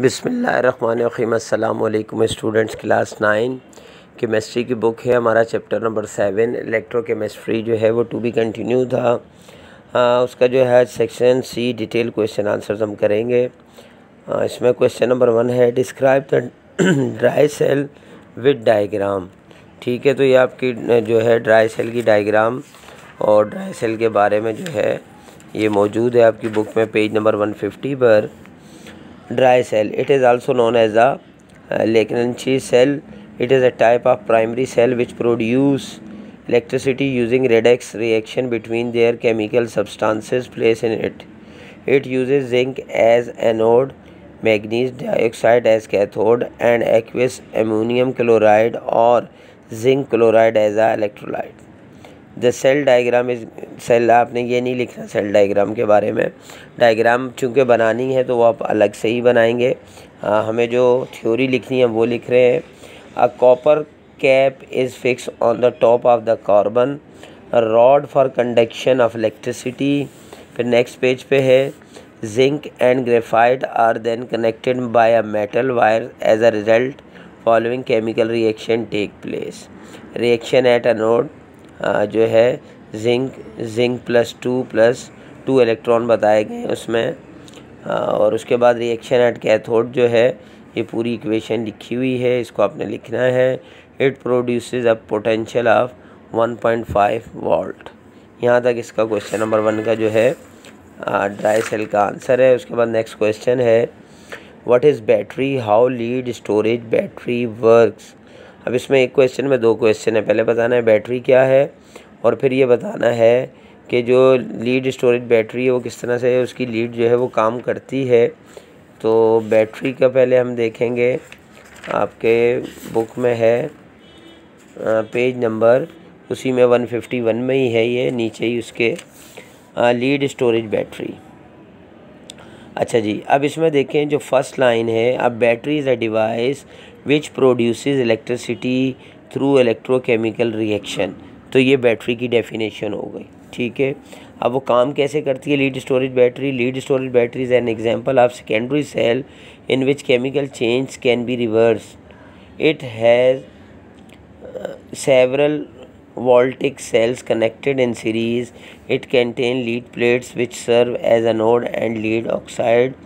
बिस्मिल्लाहिर्रहमानिर्रहीम। अस्सलाम वालेकुम स्टूडेंट्स। क्लास 9 केमिस्ट्री की बुक है हमारा चैप्टर नंबर 7 इलेक्ट्रोकेमिस्ट्री जो है वो टू बी कंटिन्यू था। उसका जो है section C detail question answers हम करेंगे। इसमें क्वेश्चन नंबर 1 है describe the dry cell with diagram. ठीक है, तो ये आपकी जो है ड्राई सेल की डायग्राम और ड्राई सेल के बारे में जो है ये मौजूद है आपकी बुक में पेज नंबर 150 पर। Dry cell, it is also known as a Lagrange cell. It is a type of primary cell which produce electricity using redox reaction between their chemical substances placed in it. It uses zinc as anode, manganese dioxide as cathode, and aqueous ammonium chloride or zinc chloride as a electrolyte. The cell diagram is cell, आपने ये नहीं लिखना cell diagram के बारे में। Diagram चूँकि बनानी है तो वो आप अलग से ही बनाएंगे। हमें जो थ्योरी लिखनी है वो लिख रहे हैं। A copper cap is fixed on the top of the carbon rod for conduction of electricity. फिर नेक्स्ट पेज पे है zinc and graphite are then connected by a metal wire as a result following chemical reaction take place. Reaction at anode जो है zinc +2 electron बताए गए हैं उसमें। और उसके बाद रिएक्शन एट कैथोड जो है ये पूरी इक्वेशन लिखी हुई है, इसको आपने लिखना है। It produces a potential of 1.5 volt. यहाँ तक इसका क्वेश्चन नंबर 1 का जो है ड्राई सेल का आंसर है। उसके बाद नेक्स्ट क्वेश्चन है what is battery, how lead storage battery works. अब इसमें एक क्वेश्चन में 2 क्वेश्चन है। पहले बताना है बैटरी क्या है और फिर ये बताना है कि जो लीड स्टोरेज बैटरी है वो किस तरह से उसकी लीड जो है वो काम करती है। तो बैटरी का पहले हम देखेंगे, आपके बुक में है पेज नंबर उसी में 151 में ही है, ये नीचे ही उसके लीड स्टोरेज बैटरी। अच्छा जी, अब इसमें देखें जो फर्स्ट लाइन है, अब battery is a device which produces electricity through electrochemical reaction. तो ये बैटरी की डेफिनेशन हो गई। ठीक है, अब वो काम कैसे करती है lead storage battery. Lead storage battery is an example of secondary cell in which chemical change can be reverse. It has several voltaic cells connected in series. It contains lead plates which serve as anode and lead oxide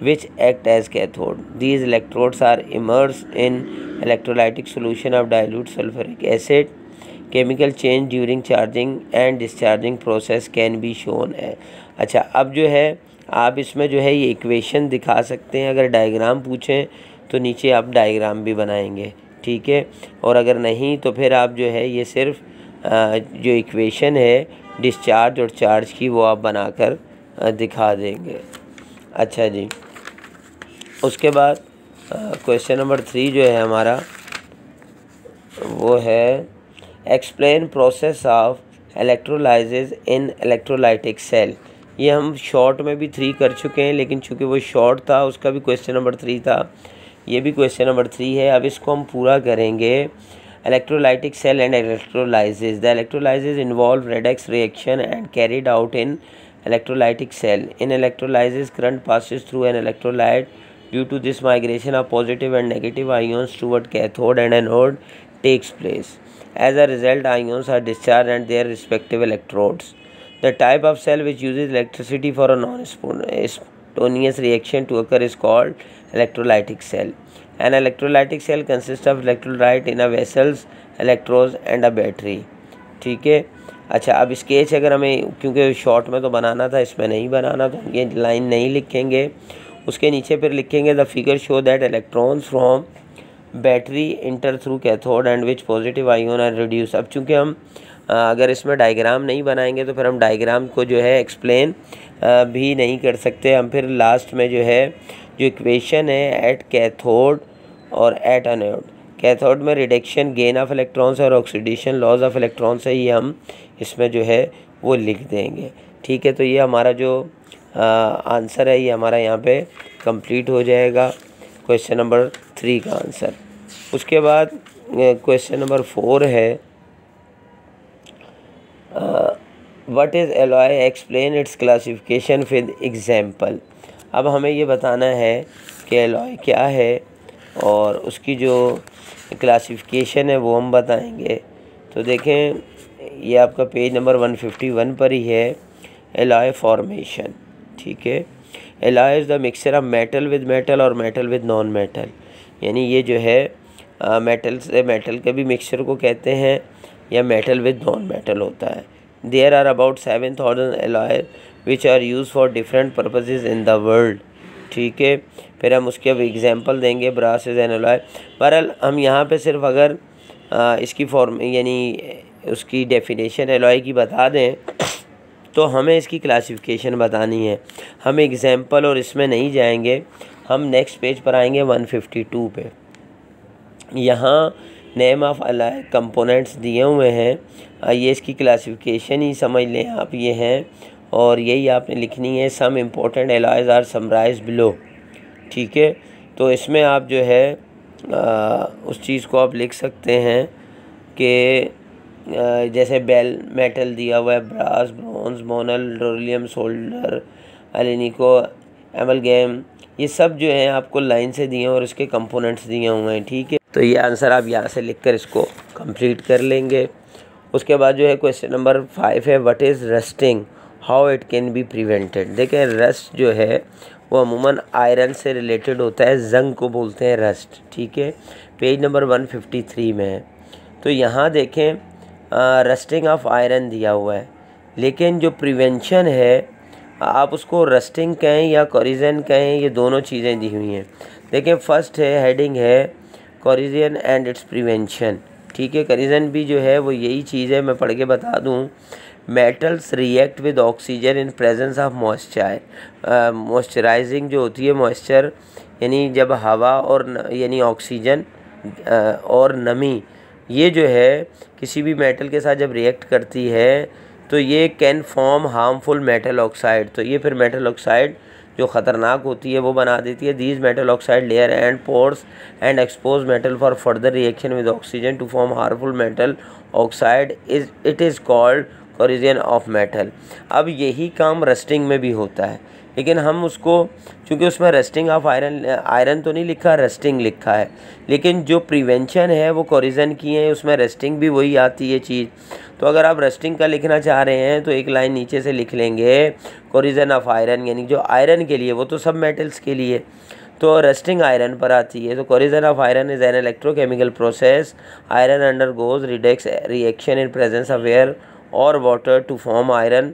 which act as cathode. These electrodes are immersed in electrolytic solution of dilute sulfuric acid. Chemical change during charging and discharging process can be shown है। अच्छा, अब जो है आप इसमें जो है ये इक्वेशन दिखा सकते हैं। अगर डायग्राम पूछें तो नीचे आप डायग्राम भी बनाएंगे। ठीक है, और अगर नहीं तो फिर आप जो है ये सिर्फ जो इक्वेशन है डिस्चार्ज और चार्ज की वो आप बनाकर दिखा देंगे। अच्छा जी, उसके बाद क्वेश्चन नंबर 3 जो है हमारा वो है explain process of electrolysis in electrolytic cell. ये हम शॉर्ट में भी 3 कर चुके हैं, लेकिन चूँकि वो शॉर्ट था उसका भी क्वेश्चन नंबर 3 था, ये भी क्वेश्चन नंबर 3 है। अब इसको हम पूरा करेंगे। Electrolytic cell and electrolysis. The electrolysis involve redox reaction and carried out in electrolytic cell. In electrolysis current passes through an electrolyte. Due to this migration of positive and negative ions toward cathode and anode takes place. As a result, ions are discharged and their respective electrodes. The type of cell which uses electricity for a non-spontaneous reaction to occur is called electrolytic cell. An electrolytic cell consists of electrolyte in a vessels, electrodes and a battery. ठीक है, अच्छा अब sketch अगर हमें क्योंकि short में तो बनाना था, इसमें नहीं बनाना तो हम ये लाइन नहीं लिखेंगे। उसके नीचे फिर लिखेंगे the figure show that electrons from battery enter through cathode and which positive ion are reduce. अब चूँकि हम अगर इसमें डायग्राम नहीं बनाएंगे तो फिर हम डायग्राम को जो है एक्सप्लेन भी नहीं कर सकते। हम फिर लास्ट में जो है जो इक्वेशन है एट कैथोड और एट एनोड, कैथोड में रिडक्शन गेन ऑफ इलेक्ट्रॉन्स और ऑक्सीडेशन लॉस ऑफ इलेक्ट्रॉन्स है, ये हम इसमें जो है वो लिख देंगे। ठीक है, तो ये हमारा जो आंसर है ये हमारा यहाँ पे कंप्लीट हो जाएगा क्वेश्चन नंबर 3 का आंसर। उसके बाद क्वेश्चन नंबर 4 है what is alloy, explain it's classification with example. अब हमें ये बताना है कि एलॉय क्या है और उसकी जो क्लासिफिकेशन है वो हम बताएंगे। तो देखें, ये आपका पेज नंबर 151 पर ही है, एलॉय फॉर्मेशन। ठीक है, alloy is the mixture of metal with metal और मेटल विद नॉन मेटल, यानी ये जो है मेटल से मेटल के भी मिक्सचर को कहते हैं या मेटल विद नॉन मेटल होता है। There are about 7000 alloy which are use for different purposes in the world. ठीक है, फिर हम उसके अब एग्जांपल देंगे, ब्रास इज एन एलॉय। बहरहाल हम यहाँ पे सिर्फ अगर इसकी फॉर्म यानी उसकी डेफिनेशन एलॉय की बता दें तो हमें इसकी क्लासिफिकेशन बतानी है। हम एग्जांपल और इसमें नहीं जाएंगे, हम नेक्स्ट पेज पर आएंगे 152 पे। यहाँ नेम ऑफ एलॉय कंपोनेंट्स दिए हुए हैं, ये इसकी क्लासिफिकेशन ही समझ लें आप, ये हैं और यही आपने लिखनी है। Some important alloys are summarised below. ठीक है, तो इसमें आप जो है उस चीज़ को आप लिख सकते हैं कि जैसे बेल मेटल दिया हुआ है, ब्रास, ब्रॉन्ज, मोनल, रोलियम, सोल्डर, एलिनिको, एमलगैम, ये सब जो है आपको लाइन से दिए हैं और इसके कंपोनेंट्स दिए हुए हैं। ठीक है, तो ये आंसर आप यहाँ से लिखकर इसको कंप्लीट कर लेंगे। उसके बाद जो है क्वेश्चन नंबर 5 है, what is rusting, how it can be prevented. देखें, रस्ट जो है वो अमूमन आयरन से रिलेटेड होता है, जंग को बोलते हैं रस्ट। ठीक है, पेज नंबर 153 में है। तो यहाँ देखें रस्टिंग ऑफ आयरन दिया हुआ है, लेकिन जो प्रिवेंशन है आप उसको रस्टिंग कहें या कोरिजन कहें, ये दोनों चीज़ें दी हुई हैं। देखें, फर्स्ट है हेडिंग है कोरिजन एंड इट्स प्रिवेंशन। ठीक है, कोरिजन भी जो है वो यही चीज़ है, मैं पढ़ के बता दूं। Metals react with oxygen in presence of moisture. Moisturising जो होती है, मॉइस्चर यानी जब हवा और यानी ऑक्सीजन और नमी, ये जो है किसी भी मेटल के साथ जब रिएक्ट करती है तो ये can form harmful metal oxide. तो ये फिर मेटल ऑक्साइड जो ख़तरनाक होती है वो बना देती है। These metal oxide layer and pores and expose metal for further reaction with oxygen to form harmful metal oxide it is called corrosion of metal. अब यही काम रस्टिंग में भी होता है, लेकिन हम उसको, चूँकि उसमें रस्टिंग ऑफ आयरन तो नहीं लिखा, रस्टिंग लिखा है, लेकिन जो प्रिवेंशन है वो कोरिजन की है, उसमें रस्टिंग भी वही आती है चीज़। तो अगर आप रस्टिंग का लिखना चाह रहे हैं तो एक लाइन नीचे से लिख लेंगे कोरिजन ऑफ आयरन, यानी जो आयरन के लिए, वो तो सब मेटल्स के लिए, तो रस्टिंग आयरन पर आती है। तो corrosion of iron is an electrochemical process, iron undergoes redox reaction in presence of air और water to form iron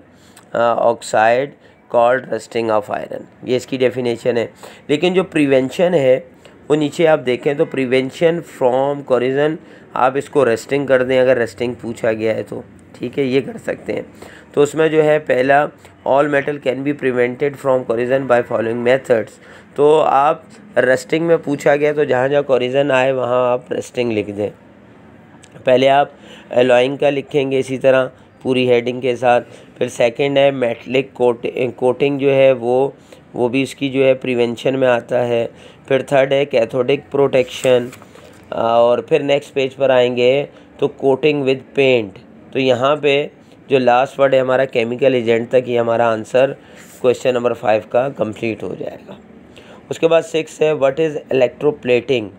oxide called rusting of iron. ये इसकी डेफिनेशन है। लेकिन जो प्रिवेंशन है वो नीचे आप देखें तो प्रिवेंशन फ्रॉम कोरिजन, आप इसको रस्टिंग कर दें अगर रस्टिंग पूछा गया है तो। ठीक है, ये कर सकते हैं। तो उसमें जो है पहला, all metal can be prevented from corrosion by following methods. तो आप रस्टिंग में पूछा गया तो जहाँ जहाँ कोरिजन आए वहाँ आप रस्टिंग लिख दें। पहले आप एलॉइंग का लिखेंगे इसी तरह पूरी हेडिंग के साथ। फिर सेकंड है मेटलिक कोटिंग जो है वो भी इसकी जो है प्रिवेंशन में आता है। फिर थर्ड है कैथोडिक प्रोटेक्शन, और फिर नेक्स्ट पेज पर आएंगे तो कोटिंग विद पेंट। तो यहाँ पे जो लास्ट वर्ड है हमारा केमिकल एजेंट तक, ये हमारा आंसर क्वेश्चन नंबर 5 का कंप्लीट हो जाएगा। उसके बाद 6 है what is electroplating,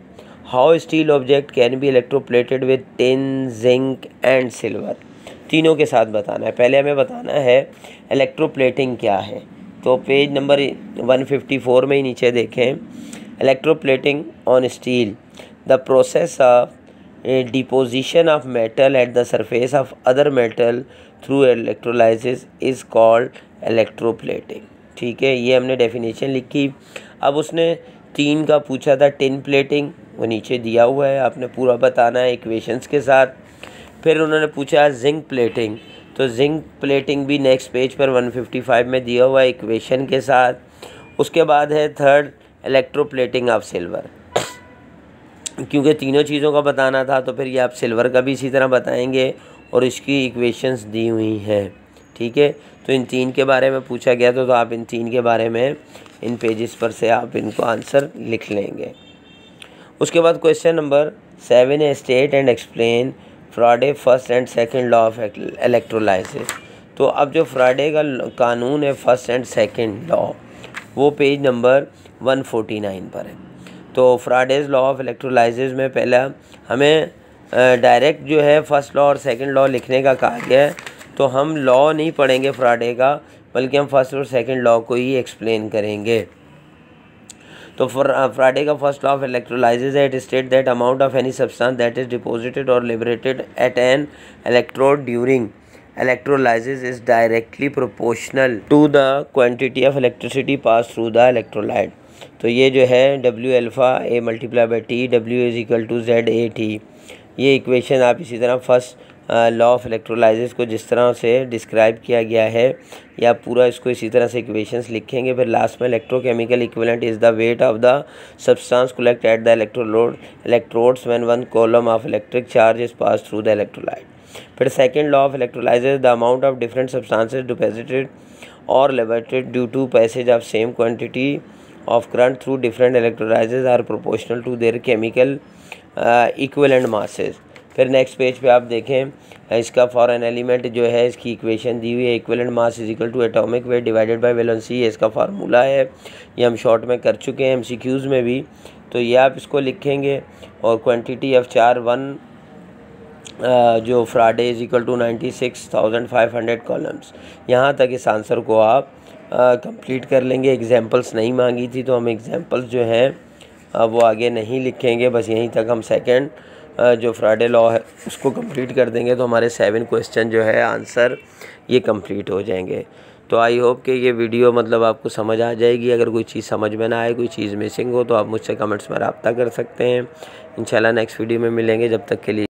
how steel object can be electroplated with tin, zinc and silver. तीनों के साथ बताना है। पहले हमें बताना है इलेक्ट्रोप्लेटिंग क्या है। तो पेज नंबर 154 में ही नीचे देखें, electroplating on steel, the process of deposition of metal at the surface of other metal through electrolysis is called electroplating. ठीक है, ये हमने डेफिनेशन लिखी। अब उसने 3 का पूछा था, टिन प्लेटिंग, वो नीचे दिया हुआ है, आपने पूरा बताना है इक्वेशंस के साथ। फिर उन्होंने पूछा जिंक प्लेटिंग, तो जिंक प्लेटिंग भी नेक्स्ट पेज पर 155 में दिया हुआ है इक्वेशन के साथ। उसके बाद है थर्ड इलेक्ट्रोप्लेटिंग ऑफ सिल्वर, क्योंकि तीनों चीज़ों का बताना था तो फिर ये आप सिल्वर का भी इसी तरह बताएंगे और इसकी इक्वेशंस दी हुई हैं। ठीक है, तो इन 3 के बारे में पूछा गया तो आप इन 3 के बारे में इन पेजेस पर से आप इनको आंसर लिख लेंगे। उसके बाद क्वेश्चन नंबर 7 है state and explain फ्राडे first and second law of electrolysis. तो अब जो फ्राडे का कानून है फर्स्ट एंड सेकंड लॉ, वो पेज नंबर 149 पर है। तो फ्राडेज लॉ ऑफ इलेक्ट्रोलाइसिस में पहला हमें डायरेक्ट जो है फर्स्ट लॉ और सेकंड लॉ लिखने का कहा गया है, तो हम लॉ नहीं पढ़ेंगे फ्राडे का, बल्कि हम फर्स्ट और सेकंड लॉ को ही एक्सप्लेन करेंगे। तो फ्राडे का फर्स्ट लॉ ऑफ इलेक्ट्रोलाइसिस है, it state that amount of any substance that is deposited और liberated at an electrode during electrolysis is directly proportional to the quantity of electricity passed through the electrolyte। तो ये जो है W alpha A multiply by T, W is equal to Z A T, ये equation आप इसी तरह first law of electrolysis को जिस तरह से डिस्क्राइब किया गया है, या पूरा इसको इसी तरह से इक्वेशंस लिखेंगे। फिर लास्ट में electrochemical equivalent is the weight of the substance collect at the electrodes when one coulomb of electric charge is pass through the electrolyte. फिर second law of electrolysis, the amount of different substances deposited और liberated due to passage of same quantity of current through different electrolysis are proportional to their chemical equivalent masses. फिर next page पे आप देखें, इसका for an element जो है इसकी equation दी हुई है, equivalent mass is equal to atomic weight divided by valency, इसका फार्मूला है, ये हम शॉर्ट में कर चुके हैं MCQs में भी। तो ये आप इसको लिखेंगे, और क्वांटिटी ऑफ चार वन जो Faraday is equal to 96,500 coulombs. यहाँ तक इस आंसर को आप कंप्लीट कर लेंगे। एग्जांपल्स नहीं मांगी थी, तो हम एग्जांपल्स जो हैं वो आगे नहीं लिखेंगे, बस यहीं तक हम सेकंड जो फ्राडे लॉ है उसको कंप्लीट कर देंगे, तो हमारे 7 क्वेश्चन जो है आंसर ये कंप्लीट हो जाएंगे। तो आई होप कि ये वीडियो मतलब आपको समझ आ जाएगी। अगर कोई चीज़ समझ में ना आए, कोई चीज़ मिसिंग हो, तो आप मुझसे कमेंट्स में रब्ता कर सकते हैं। इंशाल्लाह नेक्स्ट वीडियो में मिलेंगे, जब तक के लिए